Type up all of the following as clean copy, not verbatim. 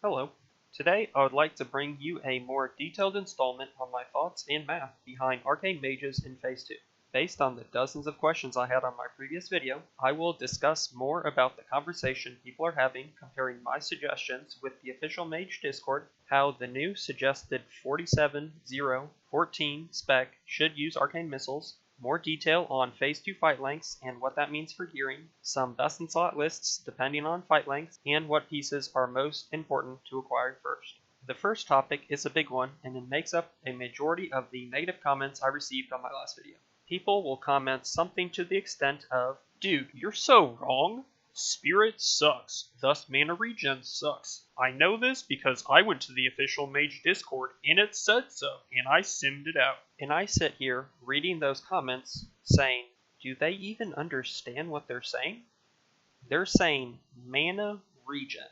Hello. Today I would like to bring you a more detailed installment on my thoughts and math behind Arcane Mages in Phase 2. Based on the dozens of questions I had on my previous video, I will discuss more about the conversation people are having comparing my suggestions with the official Mage Discord, how the new suggested 47-0-14 spec should use Arcane Missiles, more detail on Phase 2 fight lengths and what that means for gearing, some best in slot lists depending on fight lengths, and what pieces are most important to acquire first. The first topic is a big one, and it makes up a majority of the negative comments I received on my last video. People will comment something to the extent of, "Dude, you're so wrong. Spirit sucks, thus mana regen sucks. I know this because I went to the official Mage Discord and it said so, and I simmed it out." And I sit here reading those comments saying, do they even understand what they're saying? They're saying mana regen,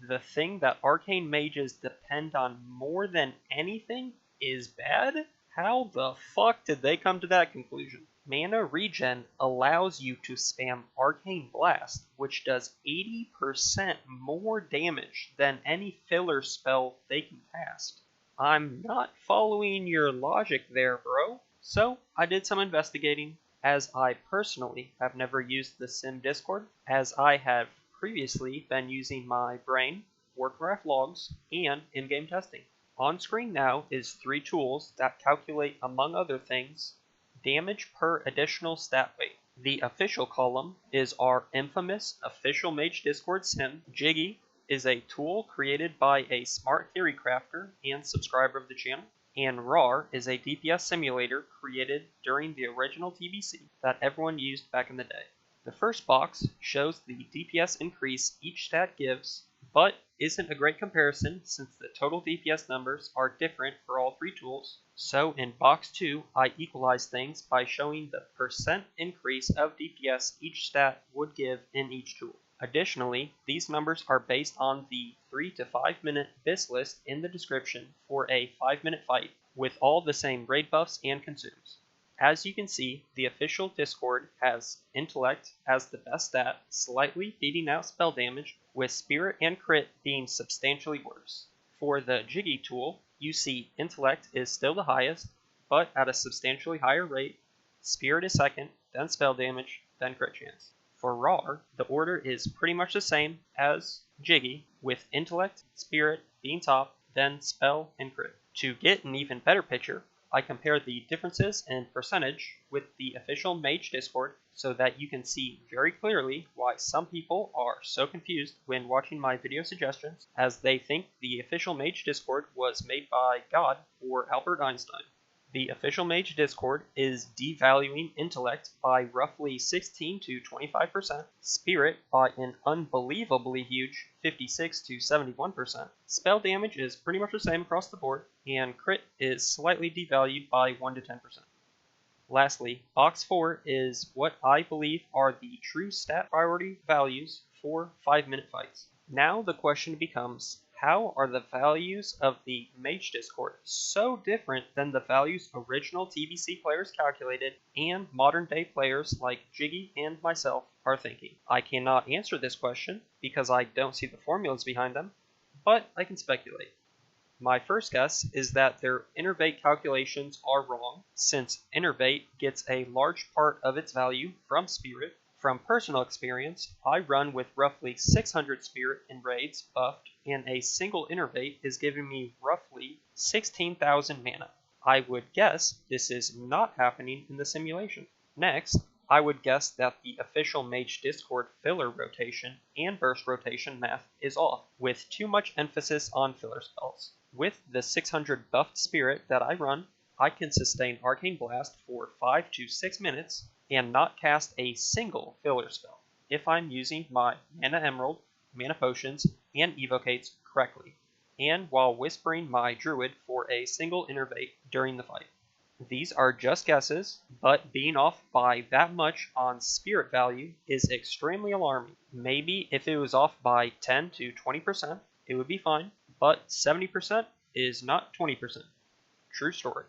the thing that Arcane Mages depend on more than anything, is bad? How the fuck did they come to that conclusion? Mana regen allows you to spam Arcane Blast, which does 80% more damage than any filler spell they can cast. I'm not following your logic there, bro. So I did some investigating, as I personally have never used the Sim Discord, as I have previously been using my brain, Warcraft logs, and in-game testing. On screen now is 3 tools that calculate, among other things, damage per additional stat weight. The official column is our infamous official Mage Discord sim. Jjigae is a tool created by a smart theory crafter and subscriber of the channel. And RAR is a DPS simulator created during the original TBC that everyone used back in the day. The first box shows the DPS increase each stat gives, but isn't a great comparison since the total DPS numbers are different for all 3 tools. So in box 2, I equalize things by showing the percent increase of DPS each stat would give in each tool. Additionally, these numbers are based on the 3 to 5 minute BIS list in the description for a 5-minute fight, with all the same raid buffs and consumes. As you can see, the official Discord has Intellect as the best stat, slightly beating out spell damage, with Spirit and Crit being substantially worse. For the Jiggys Tool, you see Intellect is still the highest, but at a substantially higher rate. Spirit is second, then spell damage, then crit chance. For RAR, the order is pretty much the same as Jjigae, with Intellect, Spirit being top, then spell and crit. To get an even better picture, I compare the differences in percentage with the official Mage Discord so that you can see very clearly why some people are so confused when watching my video suggestions, as they think the official Mage Discord was made by God or Albert Einstein. The official Mage Discord is devaluing Intellect by roughly 16 to 25%, Spirit by an unbelievably huge 56 to 71%, spell damage is pretty much the same across the board, and crit is slightly devalued by 1 to 10%. Lastly, box 4 is what I believe are the true stat priority values for 5-minute fights. Now the question becomes, how are the values of the Mage Discord so different than the values original TBC players calculated and modern day players like Jjigae and myself are thinking? I cannot answer this question because I don't see the formulas behind them, but I can speculate. My first guess is that their innervate calculations are wrong, since innervate gets a large part of its value from Spirit. From personal experience, I run with roughly 600 Spirit in raids buffed, and a single innervate is giving me roughly 16,000 mana. I would guess this is not happening in the simulation. Next, I would guess that the official Mage Discord filler rotation and burst rotation math is off, with too much emphasis on filler spells. With the 600 buffed Spirit that I run, I can sustain Arcane Blast for 5 to 6 minutes and not cast a single filler spell if I'm using my Mana Emerald, Mana Potions, and Evocates correctly, and while whispering my Druid for a single innervate during the fight. These are just guesses, but being off by that much on Spirit value is extremely alarming. Maybe if it was off by 10 to 20%, it would be fine, but 70% is not 20%. True story.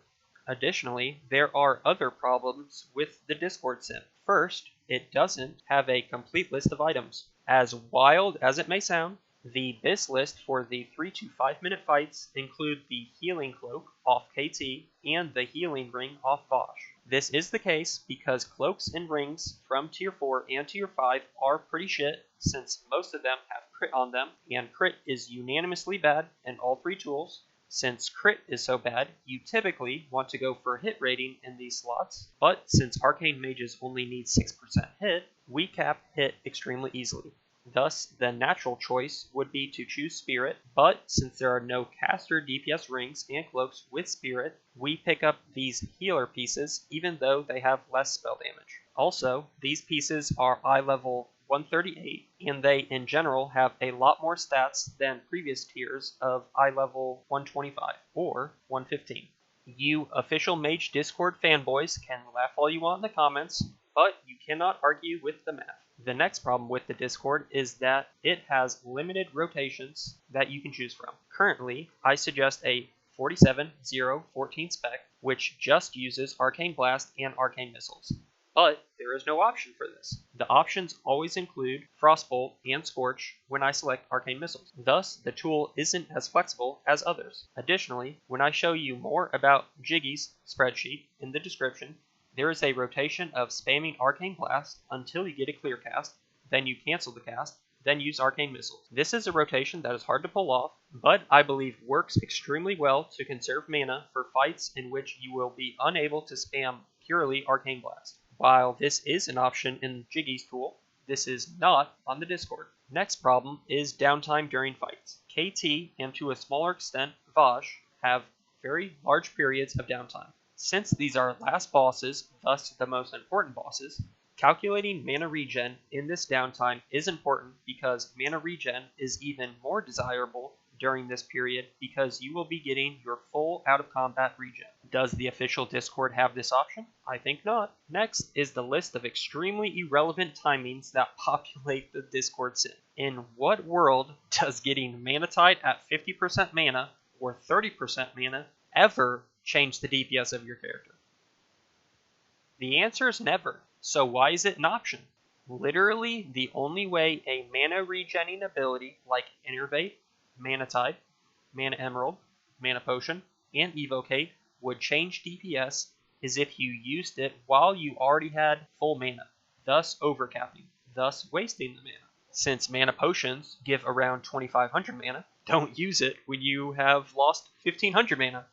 Additionally, there are other problems with the Discord sim. First, it doesn't have a complete list of items. As wild as it may sound, The BIS list for the 3 to 5 minute fights include the Healing Cloak off KT and the Healing Ring off Vaush. This is the case because cloaks and rings from tier 4 and tier 5 are pretty shit, since most of them have crit on them, and crit is unanimously bad in all 3 tools. Since crit is so bad, you typically want to go for hit rating in these slots, but since Arcane Mages only need 6% hit, we cap hit extremely easily. Thus, the natural choice would be to choose Spirit, but since there are no caster DPS rings and cloaks with Spirit, we pick up these healer pieces even though they have less spell damage. Also, these pieces are eye level 138, and they in general have a lot more stats than previous tiers of eye level 125 or 115. You official Mage Discord fanboys can laugh all you want in the comments, but you cannot argue with the math. The next problem with the Discord is that it has limited rotations that you can choose from. Currently, I suggest a 47-0-14 spec, which just uses Arcane Blast and Arcane Missiles. But there is no option for this. The options always include Frostbolt and Scorch when I select Arcane Missiles. Thus, the tool isn't as flexible as others. Additionally, when I show you more about Jiggy's spreadsheet in the description, there is a rotation of spamming Arcane Blast until you get a Clearcast, then you cancel the cast, then use Arcane Missiles. This is a rotation that is hard to pull off, but I believe works extremely well to conserve mana for fights in which you will be unable to spam purely Arcane Blast. While this is an option in Jiggy's Tool, this is not on the Discord. Next problem is downtime during fights. KT and to a smaller extent Vaush have very large periods of downtime. Since these are last bosses, thus the most important bosses, calculating mana regen in this downtime is important because mana regen is even more desirable during this period because you will be getting your full out of combat regen. Does the official Discord have this option? I think not. Next is the list of extremely irrelevant timings that populate the Discord sim. In what world does getting Mana Tide at 50% mana or 30% mana ever change the DPS of your character? The answer is never. So why is it an option? Literally, the only way a mana regenning ability like Innervate, Mana Tide, Mana Emerald, Mana Potion, and Evocate would change DPS is if you used it while you already had full mana, thus overcapping, thus wasting the mana. Since Mana Potions give around 2500 mana, don't use it when you have lost 1500 mana.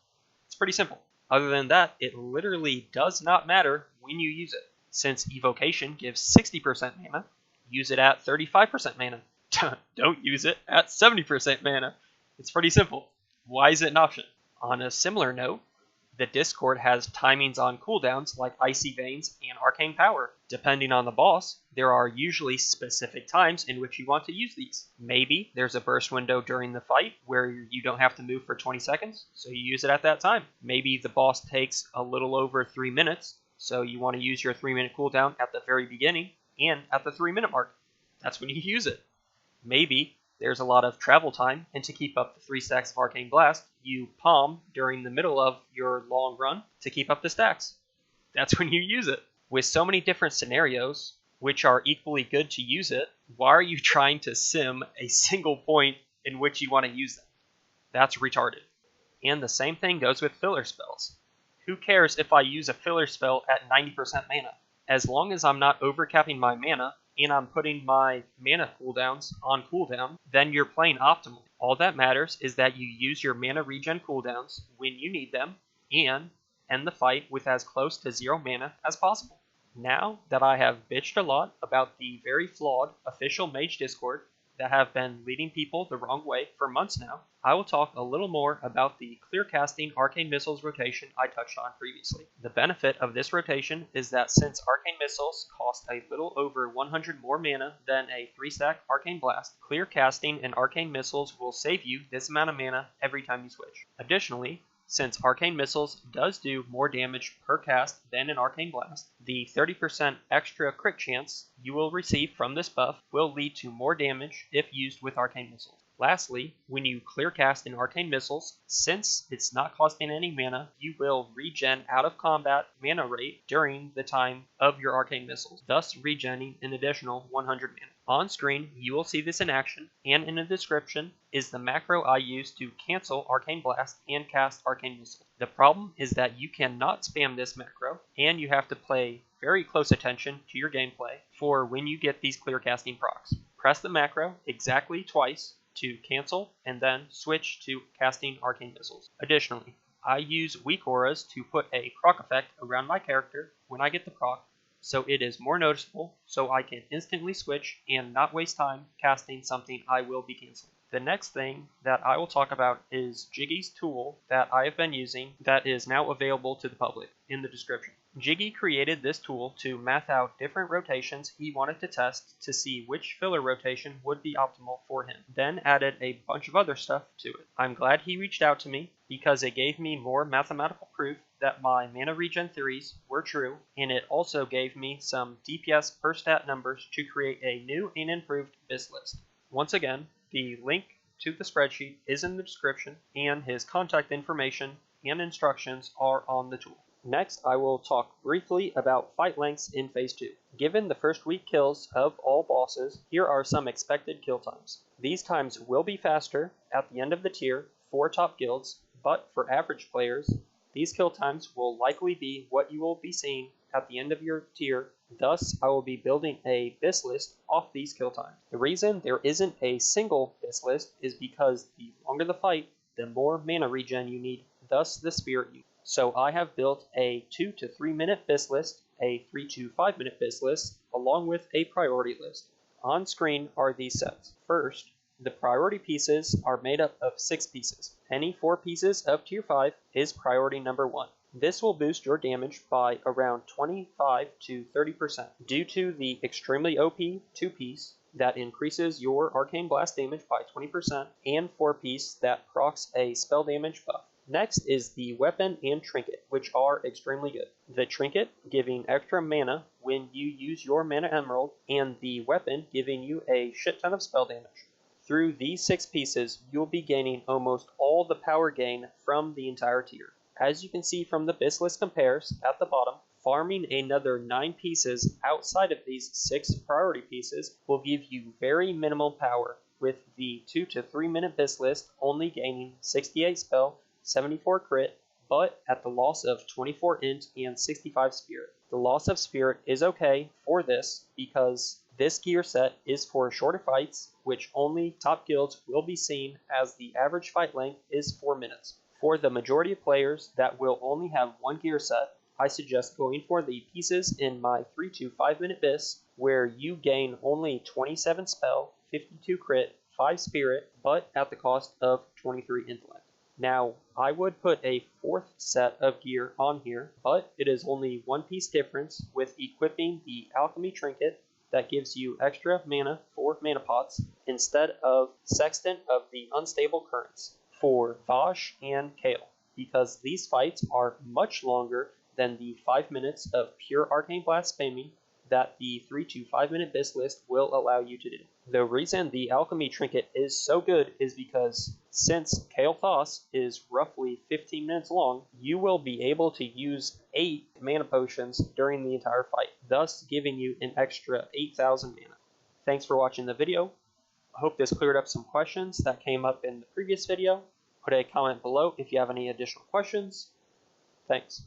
It's pretty simple. Other than that, it literally does not matter when you use it. Since Evocation gives 60% mana, use it at 35% mana. Don't use it at 70% mana. It's pretty simple. Why is it an option? On a similar note, the Discord has timings on cooldowns like Icy Veins and Arcane Power. Depending on the boss, there are usually specific times in which you want to use these. Maybe there's a burst window during the fight where you don't have to move for 20 seconds, so you use it at that time. Maybe the boss takes a little over 3 minutes, so you want to use your 3-minute cooldown at the very beginning and at the 3-minute mark. That's when you use it. Maybe there's a lot of travel time, and to keep up the 3 stacks of Arcane Blast, you palm during the middle of your long run to keep up the stacks. That's when you use it. With so many different scenarios, which are equally good to use it, why are you trying to sim a single point in which you want to use them? That's retarded. And the same thing goes with filler spells. Who cares if I use a filler spell at 90% mana? As long as I'm not overcapping my mana, and I'm putting my mana cooldowns on cooldown, then you're playing optimally. All that matters is that you use your mana regen cooldowns when you need them, and end the fight with as close to 0 mana as possible. Now that I have bitched a lot about the very flawed official Mage Discord that have been leading people the wrong way for months now, I will talk a little more about the Clearcasting Arcane Missiles rotation I touched on previously. The benefit of this rotation is that since Arcane Missiles cost a little over 100 more mana than a 3-stack Arcane Blast, Clearcasting and Arcane Missiles will save you this amount of mana every time you switch. Additionally, since Arcane Missiles does do more damage per cast than an Arcane Blast, the 30% extra crit chance you will receive from this buff will lead to more damage if used with Arcane Missiles. Lastly, when you Clearcast in Arcane Missiles, since it's not costing any mana, you will regen out of combat mana rate during the time of your Arcane Missiles, thus regenning an additional 100 mana. On screen, you will see this in action, and in the description is the macro I use to cancel Arcane Blast and cast Arcane Missiles. The problem is that you cannot spam this macro, and you have to pay very close attention to your gameplay for when you get these clearcasting procs. Press the macro exactly twice to cancel, and then switch to casting Arcane Missiles. Additionally, I use weak auras to put a proc effect around my character when I get the proc, so it is more noticeable, so I can instantly switch and not waste time casting something I will be canceling. The next thing that I will talk about is Jiggys Tool that I have been using that is now available to the public in the description. Jjigae created this tool to math out different rotations he wanted to test to see which filler rotation would be optimal for him, then added a bunch of other stuff to it. I'm glad he reached out to me because it gave me more mathematical proof that my mana regen theories were true, and it also gave me some DPS per stat numbers to create a new and improved BIS list. Once again, the link to the spreadsheet is in the description, and his contact information and instructions are on the tool. Next, I will talk briefly about fight lengths in Phase 2. Given the first week kills of all bosses, here are some expected kill times. These times will be faster at the end of the tier for top guilds, but for average players, these kill times will likely be what you will be seeing at the end of your tier. Thus, I will be building a BIS list off these kill times. The reason there isn't a single BIS list is because the longer the fight, the more mana regen you need, thus the spirit use. So I have built a 2 to 3 minute BIS list, a 3 to 5 minute BIS list, along with a priority list. On screen are these sets. First, the priority pieces are made up of 6 pieces. Any 4 pieces of tier 5 is priority number 1. This will boost your damage by around 25 to 30% due to the extremely OP 2 piece that increases your Arcane Blast damage by 20% and 4 piece that procs a spell damage buff. Next is the weapon and trinket, which are extremely good. The trinket giving extra mana when you use your mana emerald, and the weapon giving you a shit ton of spell damage. Through these 6 pieces, you'll be gaining almost all the power gain from the entire tier. As you can see from the BIS list compares at the bottom, farming another 9 pieces outside of these 6 priority pieces will give you very minimal power, with the 2 to 3 minute BIS list only gaining 68 spell, 74 crit, but at the loss of 24 int and 65 spirit. The loss of spirit is okay for this because this gear set is for shorter fights, which only top guilds will be seeing, as the average fight length is 4 minutes. For the majority of players that will only have one gear set, I suggest going for the pieces in my 3 to 5 minute BIS, where you gain only 27 spell, 52 crit, 5 spirit, but at the cost of 23 intellect. Now, I would put a 4th set of gear on here, but it is only 1 piece difference with equipping the alchemy trinket that gives you extra mana for mana pots instead of Sextant of the Unstable Currents for Vashj and Kael, because these fights are much longer than the 5 minutes of pure Arcane Blast spamming that the 3 to 5 minute BIS list will allow you to do. The reason the alchemy trinket is so good is because since Kael'thas is roughly 15 minutes long, you will be able to use 8 mana potions during the entire fight, thus giving you an extra 8,000 mana. Thanks for watching the video. I hope this cleared up some questions that came up in the previous video. Put a comment below if you have any additional questions. Thanks.